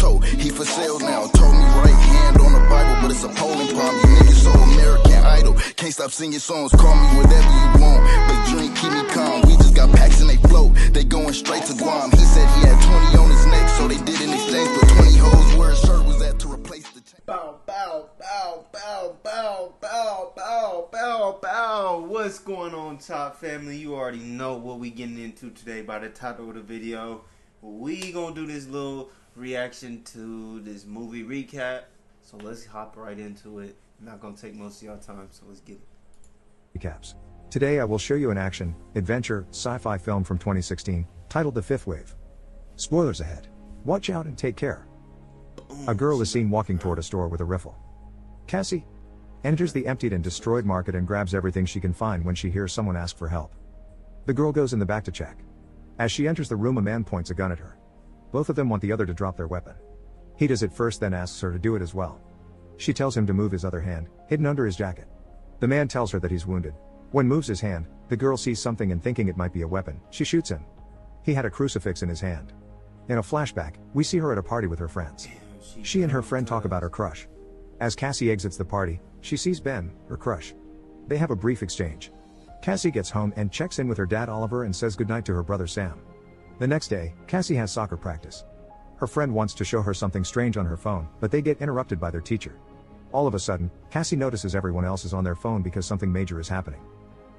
toe. He for sale now. Told me right hand on the Bible, but it's a polling palm. You niggas so American Idol. Can't stop singing songs. Call me whatever you want. But drink, keep me calm. We just got packs and they float. They going straight to Guam. He said he had 20 on his neck, so they did in exchange. But 20 hoes where his shirt was at to replace the chain. Bow, bow, bow, bow, bow, bow, bow, bow, bow. What's going on, Top Family? You already know what we getting into today by the title of the video. We gonna do this little reaction to this movie recap. So let's hop right into it. I'm not gonna take most of y'all time, so let's get it. Recaps. Today I will show you an action, adventure, sci-fi film from 2016, titled The Fifth Wave. Spoilers ahead. Watch out and take care. A girl is seen walking toward a store with a riffle. Cassie enters the emptied and destroyed market and grabs everything she can find when she hears someone ask for help. The girl goes in the back to check. As she enters the room, a man points a gun at her. Both of them want the other to drop their weapon. He does it first, then asks her to do it as well. She tells him to move his other hand, hidden under his jacket. The man tells her that he's wounded. When moves his hand, the girl sees something and, thinking it might be a weapon, she shoots him. He had a crucifix in his hand. In a flashback, we see her at a party with her friends. She and her friend talk about her crush. As Cassie exits the party, she sees Ben, her crush. They have a brief exchange. Cassie gets home and checks in with her dad Oliver and says goodnight to her brother Sam. The next day, Cassie has soccer practice. Her friend wants to show her something strange on her phone, but they get interrupted by their teacher. All of a sudden, Cassie notices everyone else is on their phone because something major is happening.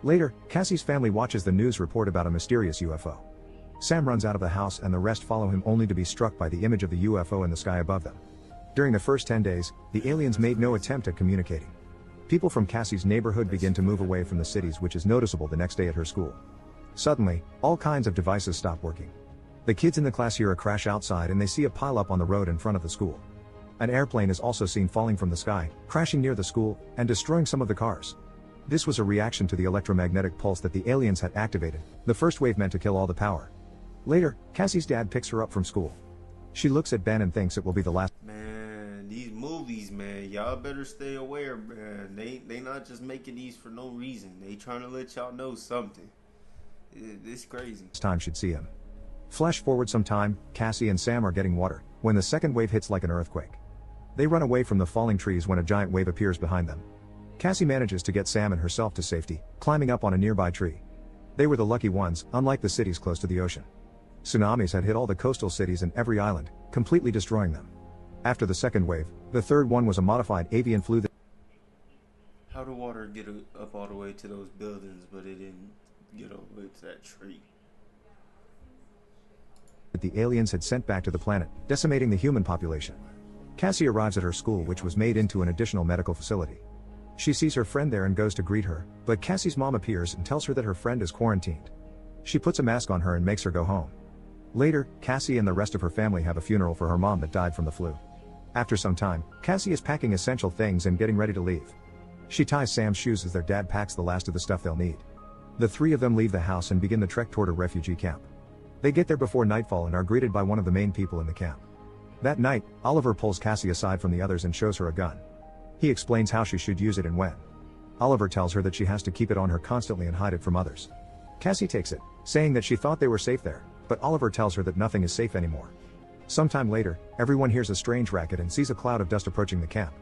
Later, Cassie's family watches the news report about a mysterious UFO. Sam runs out of the house and the rest follow him, only to be struck by the image of the UFO in the sky above them. During the first 10 days, the aliens made no attempt at communicating. People from Cassie's neighborhood begin to move away from the cities, which is noticeable the next day at her school. Suddenly, all kinds of devices stop working. The kids in the class hear a crash outside and they see a pile-up on the road in front of the school. An airplane is also seen falling from the sky, crashing near the school, and destroying some of the cars. This was a reaction to the electromagnetic pulse that the aliens had activated, the first wave meant to kill all the power. Later, Cassie's dad picks her up from school. She looks at Ben and thinks it will be the last. Man, these movies, man, y'all better stay aware, man. They not just making these for no reason. They trying to let y'all know something. It's crazy. Time she'd see him. Flash forward some time, Cassie and Sam are getting water, when the second wave hits like an earthquake. They run away from the falling trees when a giant wave appears behind them. Cassie manages to get Sam and herself to safety, climbing up on a nearby tree. They were the lucky ones, unlike the cities close to the ocean. Tsunamis had hit all the coastal cities and every island, completely destroying them. After the second wave, the third one was a modified avian flu that... How did water get up all the way to those buildings, but it didn't get all the way to that tree? The aliens had sent back to the planet, decimating the human population. Cassie arrives at her school, which was made into an additional medical facility. She sees her friend there and goes to greet her, but Cassie's mom appears and tells her that her friend is quarantined. She puts a mask on her and makes her go home. Later, Cassie and the rest of her family have a funeral for her mom that died from the flu. After some time, Cassie is packing essential things and getting ready to leave. She ties Sam's shoes as their dad packs the last of the stuff they'll need. The three of them leave the house and begin the trek toward a refugee camp. They get there before nightfall and are greeted by one of the main people in the camp. That night, Oliver pulls Cassie aside from the others and shows her a gun. He explains how she should use it and when. Oliver tells her that she has to keep it on her constantly and hide it from others. Cassie takes it, saying that she thought they were safe there, but Oliver tells her that nothing is safe anymore. Sometime later, everyone hears a strange racket and sees a cloud of dust approaching the camp.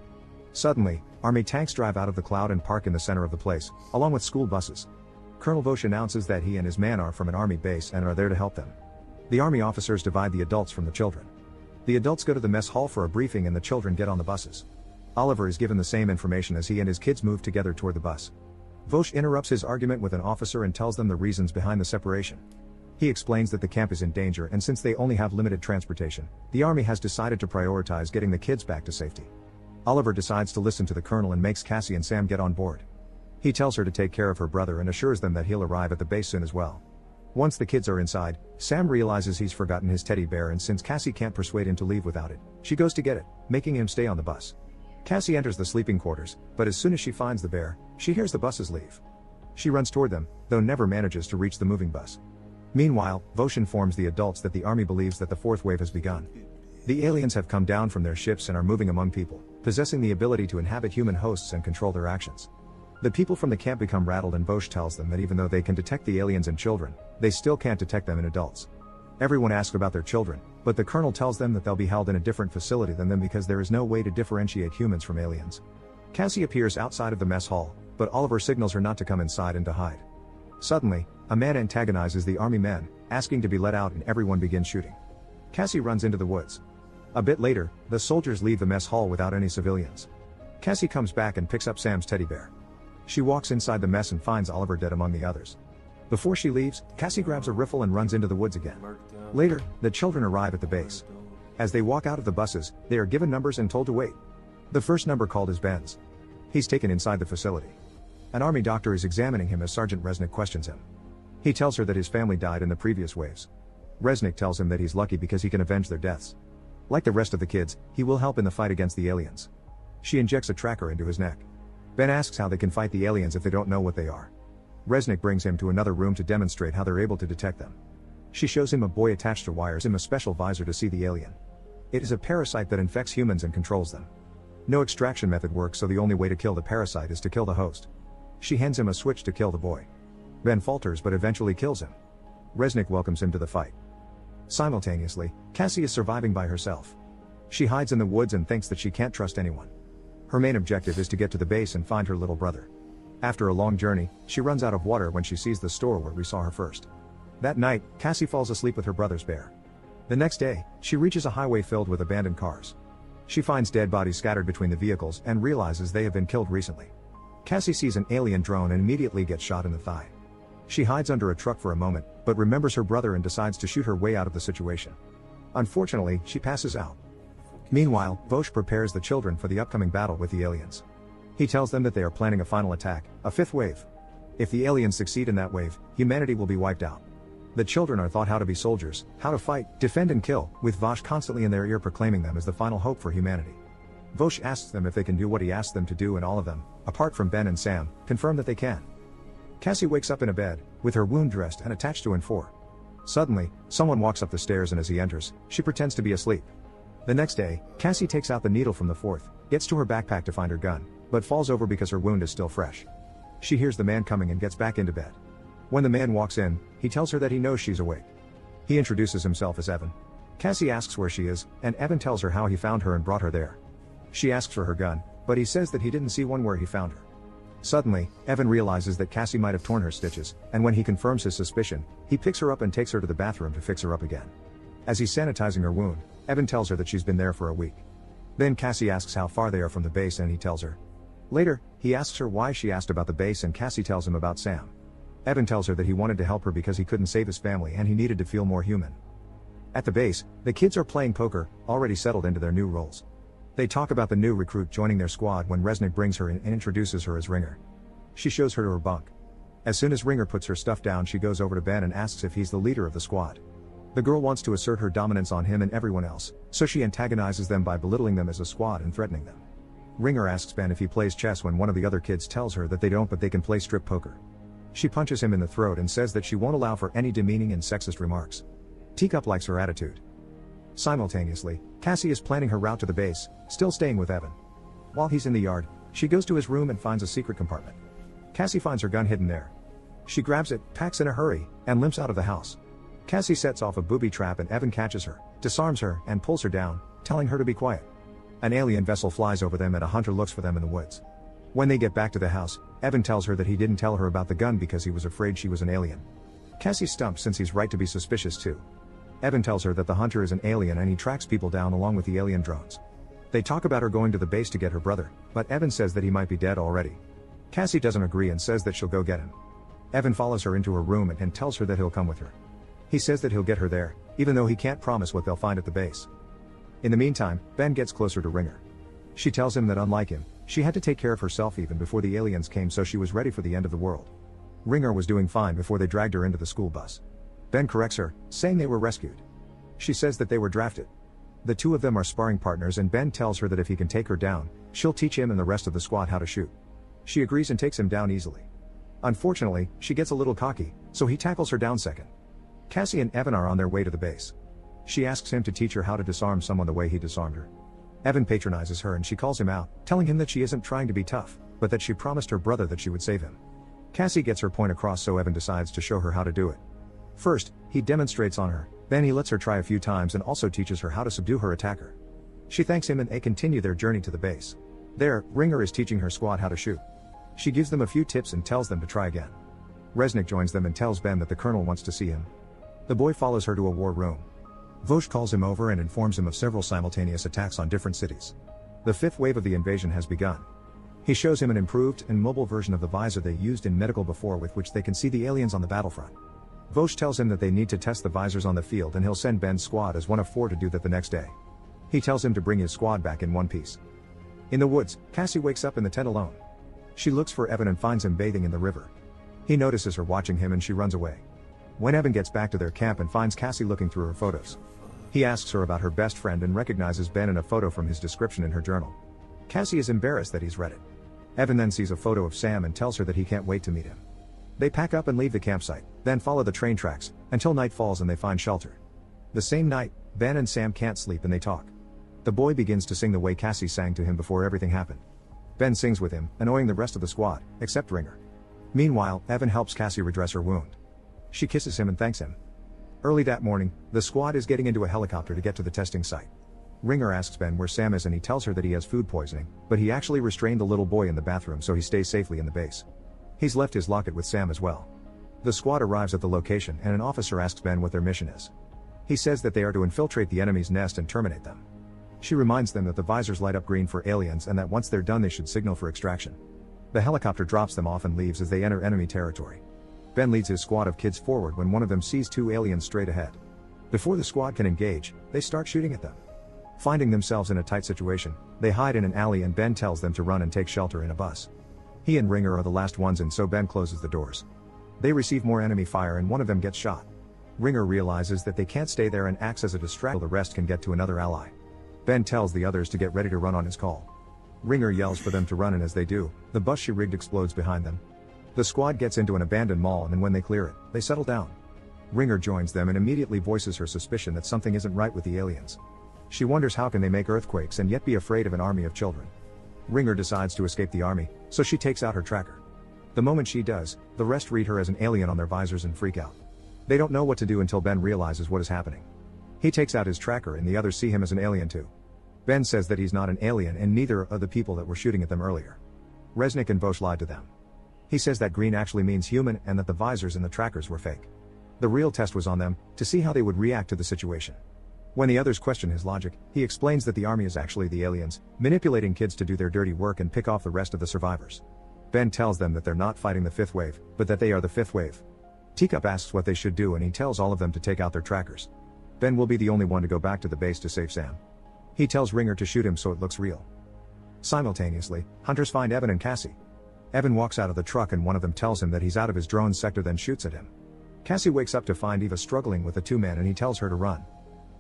Suddenly, army tanks drive out of the cloud and park in the center of the place, along with school buses. Colonel Vosh announces that he and his men are from an army base and are there to help them. The army officers divide the adults from the children. The adults go to the mess hall for a briefing and the children get on the buses. Oliver is given the same information as he and his kids move together toward the bus. Vosh interrupts his argument with an officer and tells them the reasons behind the separation. He explains that the camp is in danger and since they only have limited transportation, the army has decided to prioritize getting the kids back to safety. Oliver decides to listen to the colonel and makes Cassie and Sam get on board. He tells her to take care of her brother and assures them that he'll arrive at the base soon as well. Once the kids are inside, Sam realizes he's forgotten his teddy bear and since Cassie can't persuade him to leave without it, she goes to get it, making him stay on the bus. Cassie enters the sleeping quarters, but as soon as she finds the bear, she hears the buses leave. She runs toward them, though never manages to reach the moving bus. Meanwhile, Vosh informs the adults that the army believes that the fourth wave has begun. The aliens have come down from their ships and are moving among people, possessing the ability to inhabit human hosts and control their actions. The people from the camp become rattled and Vosh tells them that even though they can detect the aliens in children, they still can't detect them in adults. Everyone asks about their children, but the colonel tells them that they'll be held in a different facility than them because there is no way to differentiate humans from aliens. Cassie appears outside of the mess hall, but Oliver signals her not to come inside and to hide. Suddenly, a man antagonizes the army men, asking to be let out, and everyone begins shooting. Cassie runs into the woods. A bit later, the soldiers leave the mess hall without any civilians. Cassie comes back and picks up Sam's teddy bear. She walks inside the mess and finds Oliver dead among the others. Before she leaves, Cassie grabs a rifle and runs into the woods again. Later, the children arrive at the base. As they walk out of the buses, they are given numbers and told to wait. The first number called is Ben's. He's taken inside the facility. An army doctor is examining him as Sergeant Resnick questions him. He tells her that his family died in the previous waves. Resnick tells him that he's lucky because he can avenge their deaths. Like the rest of the kids, he will help in the fight against the aliens. She injects a tracker into his neck. Ben asks how they can fight the aliens if they don't know what they are. Resnick brings him to another room to demonstrate how they're able to detect them. She shows him a boy attached to wires in a special visor to see the alien. It is a parasite that infects humans and controls them. No extraction method works, so the only way to kill the parasite is to kill the host. She hands him a switch to kill the boy. Ben falters but eventually kills him. Resnick welcomes him to the fight. Simultaneously, Cassie is surviving by herself. She hides in the woods and thinks that she can't trust anyone. Her main objective is to get to the base and find her little brother. After a long journey, she runs out of water when she sees the store where we saw her first. That night, Cassie falls asleep with her brother's bear. The next day, she reaches a highway filled with abandoned cars. She finds dead bodies scattered between the vehicles and realizes they have been killed recently. Cassie sees an alien drone and immediately gets shot in the thigh. She hides under a truck for a moment, but remembers her brother and decides to shoot her way out of the situation. Unfortunately, she passes out. Meanwhile, Vosh prepares the children for the upcoming battle with the aliens. He tells them that they are planning a final attack, a fifth wave. If the aliens succeed in that wave, humanity will be wiped out. The children are taught how to be soldiers, how to fight, defend and kill, with Vosh constantly in their ear proclaiming them as the final hope for humanity. Vosh asks them if they can do what he asks them to do, and all of them, apart from Ben and Sam, confirm that they can. Cassie wakes up in a bed, with her wound dressed and attached to an N4. Suddenly, someone walks up the stairs, and as he enters, she pretends to be asleep. The next day, Cassie takes out the needle from the fourth, gets to her backpack to find her gun, but falls over because her wound is still fresh. She hears the man coming and gets back into bed. When the man walks in, he tells her that he knows she's awake. He introduces himself as Evan. Cassie asks where she is, and Evan tells her how he found her and brought her there. She asks for her gun, but he says that he didn't see one where he found her. Suddenly, Evan realizes that Cassie might have torn her stitches, and when he confirms his suspicion, he picks her up and takes her to the bathroom to fix her up again. As he's sanitizing her wound, Evan tells her that she's been there for a week. Then Cassie asks how far they are from the base, and he tells her. Later, he asks her why she asked about the base, and Cassie tells him about Sam. Evan tells her that he wanted to help her because he couldn't save his family and he needed to feel more human. At the base, the kids are playing poker, already settled into their new roles. They talk about the new recruit joining their squad when Resnick brings her in and introduces her as Ringer. She shows her to her bunk. As soon as Ringer puts her stuff down, she goes over to Ben and asks if he's the leader of the squad. The girl wants to assert her dominance on him and everyone else, so she antagonizes them by belittling them as a squad and threatening them. Ringer asks Ben if he plays chess when one of the other kids tells her that they don't, but they can play strip poker. She punches him in the throat and says that she won't allow for any demeaning and sexist remarks. Teacup likes her attitude. Simultaneously, Cassie is planning her route to the base, still staying with Evan. While he's in the yard, she goes to his room and finds a secret compartment. Cassie finds her gun hidden there. She grabs it, packs in a hurry, and limps out of the house. Cassie sets off a booby trap and Evan catches her, disarms her, and pulls her down, telling her to be quiet. An alien vessel flies over them and a hunter looks for them in the woods. When they get back to the house, Evan tells her that he didn't tell her about the gun because he was afraid she was an alien. Cassie's stumped since he's right to be suspicious too. Evan tells her that the hunter is an alien and he tracks people down along with the alien drones. They talk about her going to the base to get her brother, but Evan says that he might be dead already. Cassie doesn't agree and says that she'll go get him. Evan follows her into her room and tells her that he'll come with her. He says that he'll get her there, even though he can't promise what they'll find at the base. In the meantime, Ben gets closer to Ringer. She tells him that unlike him, she had to take care of herself even before the aliens came, so she was ready for the end of the world. Ringer was doing fine before they dragged her into the school bus. Ben corrects her, saying they were rescued. She says that they were drafted. The two of them are sparring partners and Ben tells her that if he can take her down, she'll teach him and the rest of the squad how to shoot. She agrees and takes him down easily. Unfortunately, she gets a little cocky, so he tackles her down second. Cassie and Evan are on their way to the base. She asks him to teach her how to disarm someone the way he disarmed her. Evan patronizes her and she calls him out, telling him that she isn't trying to be tough, but that she promised her brother that she would save him. Cassie gets her point across, so Evan decides to show her how to do it. First, he demonstrates on her, then he lets her try a few times and also teaches her how to subdue her attacker. She thanks him and they continue their journey to the base. There, Ringer is teaching her squad how to shoot. She gives them a few tips and tells them to try again. Resnick joins them and tells Ben that the colonel wants to see him. The boy follows her to a war room. Vosh calls him over and informs him of several simultaneous attacks on different cities. The fifth wave of the invasion has begun. He shows him an improved and mobile version of the visor they used in medical before, with which they can see the aliens on the battlefront. Vosh tells him that they need to test the visors on the field and he'll send Ben's squad as one of 4 to do that the next day. He tells him to bring his squad back in one piece. In the woods, Cassie wakes up in the tent alone. She looks for Evan and finds him bathing in the river. He notices her watching him and she runs away. When Evan gets back to their camp and finds Cassie looking through her photos, he asks her about her best friend and recognizes Ben in a photo from his description in her journal. Cassie is embarrassed that he's read it. Evan then sees a photo of Sam and tells her that he can't wait to meet him. They pack up and leave the campsite, then follow the train tracks, until night falls and they find shelter. The same night, Ben and Sam can't sleep and they talk. The boy begins to sing the way Cassie sang to him before everything happened. Ben sings with him, annoying the rest of the squad, except Ringer. Meanwhile, Evan helps Cassie redress her wound. She kisses him and thanks him. Early that morning, the squad is getting into a helicopter to get to the testing site. Ringer asks Ben where Sam is and he tells her that he has food poisoning, but he actually restrained the little boy in the bathroom so he stays safely in the base. He's left his locket with Sam as well. The squad arrives at the location and an officer asks Ben what their mission is. He says that they are to infiltrate the enemy's nest and terminate them. She reminds them that the visors light up green for aliens and that once they're done they should signal for extraction. The helicopter drops them off and leaves as they enter enemy territory. Ben leads his squad of kids forward when one of them sees 2 aliens straight ahead. Before the squad can engage, they start shooting at them. Finding themselves in a tight situation, they hide in an alley and Ben tells them to run and take shelter in a bus. He and Ringer are the last ones in, so Ben closes the doors. They receive more enemy fire and one of them gets shot. Ringer realizes that they can't stay there and acts as a distraction so the rest can get to another ally. Ben tells the others to get ready to run on his call. Ringer yells for them to run and as they do, the bus she rigged explodes behind them. The squad gets into an abandoned mall and when they clear it, they settle down. Ringer joins them and immediately voices her suspicion that something isn't right with the aliens. She wonders how can they make earthquakes and yet be afraid of an army of children. Ringer decides to escape the army, so she takes out her tracker. The moment she does, the rest read her as an alien on their visors and freak out. They don't know what to do until Ben realizes what is happening. He takes out his tracker and the others see him as an alien too. Ben says that he's not an alien and neither are the people that were shooting at them earlier. Resnick and Vosh lied to them. He says that green actually means human and that the visors and the trackers were fake. The real test was on them, to see how they would react to the situation. When the others question his logic, he explains that the army is actually the aliens, manipulating kids to do their dirty work and pick off the rest of the survivors. Ben tells them that they're not fighting the 5th wave, but that they are the 5th wave. Teacup asks what they should do and he tells all of them to take out their trackers. Ben will be the only one to go back to the base to save Sam. He tells Ringer to shoot him so it looks real. Simultaneously, hunters find Evan and Cassie. Evan walks out of the truck and one of them tells him that he's out of his drone sector then shoots at him. Cassie wakes up to find Eva struggling with the 2 men and he tells her to run.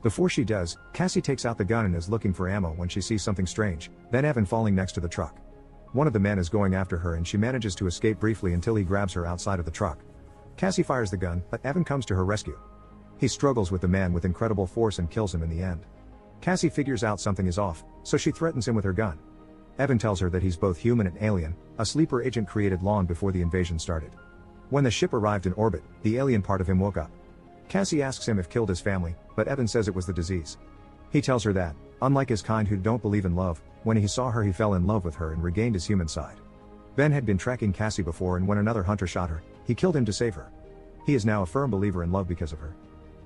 Before she does, Cassie takes out the gun and is looking for ammo when she sees something strange, then Evan falling next to the truck. One of the men is going after her and she manages to escape briefly until he grabs her outside of the truck. Cassie fires the gun, but Evan comes to her rescue. He struggles with the man with incredible force and kills him in the end. Cassie figures out something is off, so she threatens him with her gun. Evan tells her that he's both human and alien, a sleeper agent created long before the invasion started. When the ship arrived in orbit, the alien part of him woke up. Cassie asks him if killed his family, but Evan says it was the disease. He tells her that, unlike his kind who don't believe in love, when he saw her he fell in love with her and regained his human side. Ben had been tracking Cassie before and when another hunter shot her, he killed him to save her. He is now a firm believer in love because of her.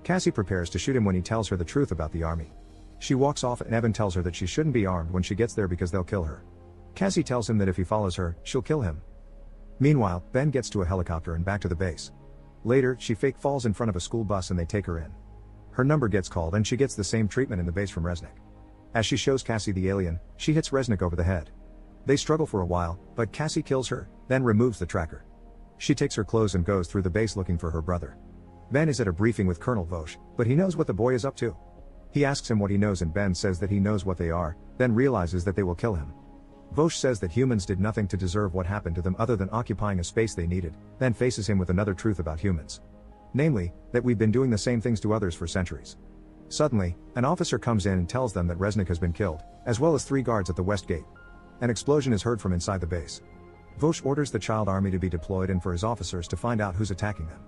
Cassie prepares to shoot him when he tells her the truth about the army. She walks off and Evan tells her that she shouldn't be armed when she gets there because they'll kill her. Cassie tells him that if he follows her, she'll kill him. Meanwhile, Ben gets to a helicopter and back to the base. Later, she fake falls in front of a school bus and they take her in. Her number gets called and she gets the same treatment in the base from Resnick. As she shows Cassie the alien, she hits Resnick over the head. They struggle for a while, but Cassie kills her, then removes the tracker. She takes her clothes and goes through the base looking for her brother. Ben is at a briefing with Colonel Vosh, but he knows what the boy is up to. He asks him what he knows and Ben says that he knows what they are, then realizes that they will kill him. Vosh says that humans did nothing to deserve what happened to them other than occupying a space they needed, then faces him with another truth about humans. Namely, that we've been doing the same things to others for centuries. Suddenly, an officer comes in and tells them that Resnick has been killed, as well as 3 guards at the west gate. An explosion is heard from inside the base. Vosh orders the child army to be deployed and for his officers to find out who's attacking them.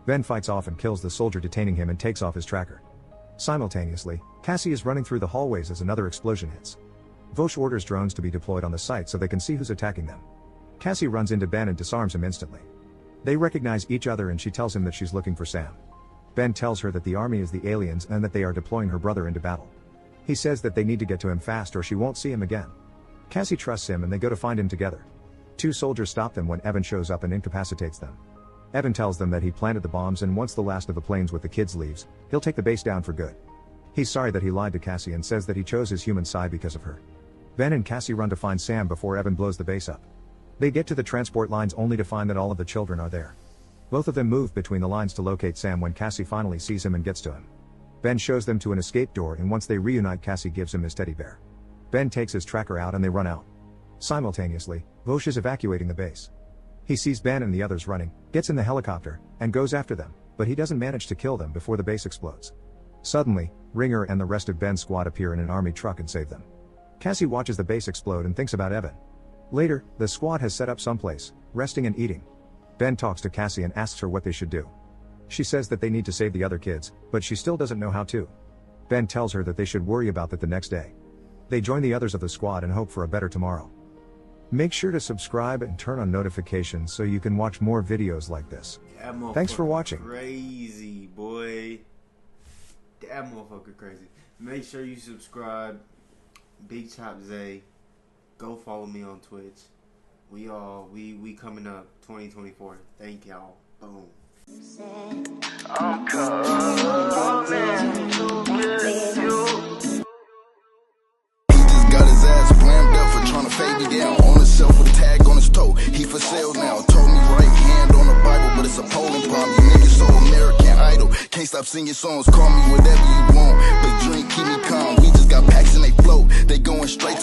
Ben fights off and kills the soldier detaining him and takes off his tracker. Simultaneously, Cassie is running through the hallways as another explosion hits. Vosh orders drones to be deployed on the site so they can see who's attacking them. Cassie runs into Ben and disarms him instantly. They recognize each other and she tells him that she's looking for Sam. Ben tells her that the army is the aliens and that they are deploying her brother into battle. He says that they need to get to him fast or she won't see him again. Cassie trusts him and they go to find him together. 2 soldiers stop them when Evan shows up and incapacitates them. Evan tells them that he planted the bombs and once the last of the planes with the kids leaves, he'll take the base down for good. He's sorry that he lied to Cassie and says that he chose his human side because of her. Ben and Cassie run to find Sam before Evan blows the base up. They get to the transport lines only to find that all of the children are there. Both of them move between the lines to locate Sam when Cassie finally sees him and gets to him. Ben shows them to an escape door and once they reunite, Cassie gives him his teddy bear. Ben takes his tracker out and they run out. Simultaneously, Vosh is evacuating the base. He sees Ben and the others running, gets in the helicopter, and goes after them, but he doesn't manage to kill them before the base explodes. Suddenly, Ringer and the rest of Ben's squad appear in an army truck and save them. Cassie watches the base explode and thinks about Evan. Later, the squad has set up someplace, resting and eating. Ben talks to Cassie and asks her what they should do. She says that they need to save the other kids, but she still doesn't know how to. Ben tells her that they should worry about that the next day. They join the others of the squad and hope for a better tomorrow. Make sure to subscribe and turn on notifications so you can watch more videos like this. Thanks for watching. Crazy, boy. That motherfucker crazy. Make sure you subscribe. BIGCHOPZAY. Go follow me on Twitch. We coming up 2024. Thank y'all. Boom. I'm coming to get you. Got his ass slammed up for trying to fade me down. On himself with a tag on his toe. He for sale now. Told me right hand on the Bible, but it's a polling problem. You niggas so American Idol. Can't stop singing songs. Call me whatever you want, but drink, keep me calm. We just got packs and they float. They going straight